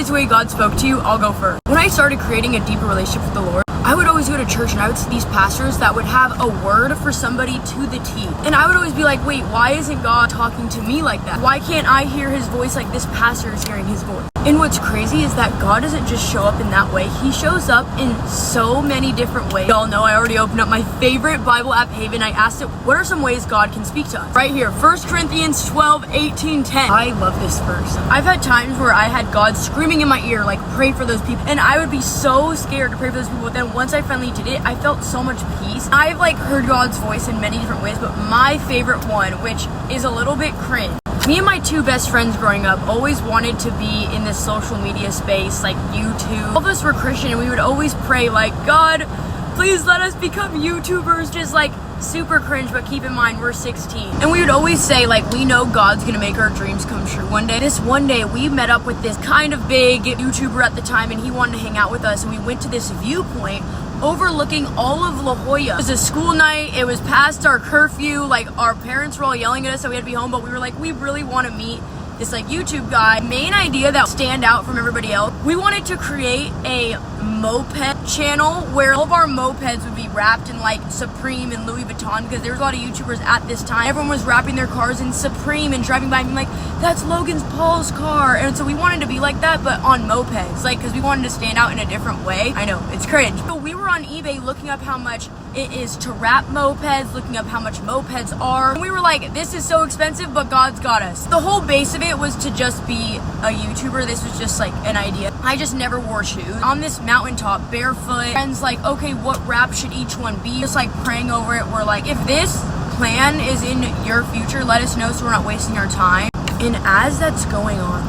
ways the way God spoke to you, I'll go first. When I started creating a deeper relationship with the Lord, I would always go to church and I would see these pastors that would have a word for somebody to the T. And I would always be like, wait, why isn't God talking to me like that? Why can't I hear his voice like this pastor is hearing his voice? And what's crazy is that God doesn't just show up in that way. He shows up in so many different ways. Y'all know I already opened up my favorite Bible app, Haven. I asked it, what are some ways God can speak to us? Right here, 1 Corinthians 12:18-10. I love this verse. I've had times where I had God screaming in my ear, like, pray for those people. And I would be so scared to pray for those people. But then once I finally did it, I felt so much peace. I've heard God's voice in many different ways, but my favorite one, which is a little bit cringe. Me and my two best friends growing up always wanted to be in this social media space, like YouTube. All of us were Christian and we would always pray like, God, please let us become YouTubers. Just super cringe, but keep in mind we're 16. And we would always say we know God's gonna make our dreams come true one day. This one day we met up with this kind of big YouTuber at the time and he wanted to hang out with us and we went to this viewpoint overlooking all of La Jolla. It was a school night, it was past our curfew, our parents were all yelling at us that we had to be home, but we were we really want to meet this YouTube guy. Main idea that stand out from everybody else, we wanted to create a moped channel where all of our mopeds would be wrapped in Supreme and Louis Vuitton, because there was a lot of YouTubers at this time. Everyone was wrapping their cars in Supreme and driving by and being that's Logan's Paul's car. And so we wanted to be like that, but on mopeds, because we wanted to stand out in a different way. I know, it's cringe. So we were on eBay looking up how much it is to wrap mopeds, looking up how much mopeds are. And we were this is so expensive, but God's got us. The whole base of it was to just be a YouTuber. This was just an idea. I just never wore shoes. On this mountaintop, barefoot, friends okay, what wrap should each one be? Just praying over it. We're if this plan is in your future, let us know so we're not wasting our time. And as that's going on,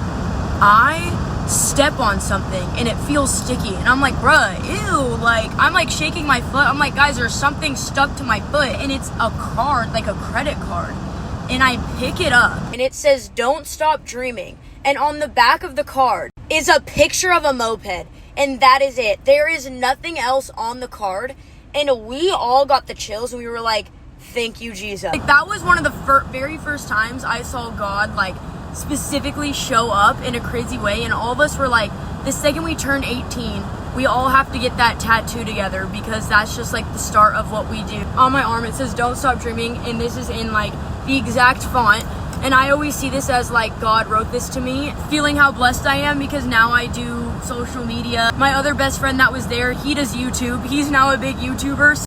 I step on something and it feels sticky. And I'm bruh, ew. I'm shaking my foot. I'm guys, there's something stuck to my foot. And it's a card, a credit card. And I pick it up and it says, don't stop dreaming. And on the back of the card is a picture of a moped. And that is it. There is nothing else on the card. And we all got the chills and we were thank you, Jesus. That was one of the very first times I saw God specifically show up in a crazy way. And all of us were the second we turned 18, we all have to get that tattoo together, because that's just the start of what we do. On my arm it says don't stop dreaming, and this is in the exact font. And I always see this as God wrote this to me. Feeling how blessed I am, because now I do social media. My other best friend that was there, he does YouTube. He's now a big YouTuber.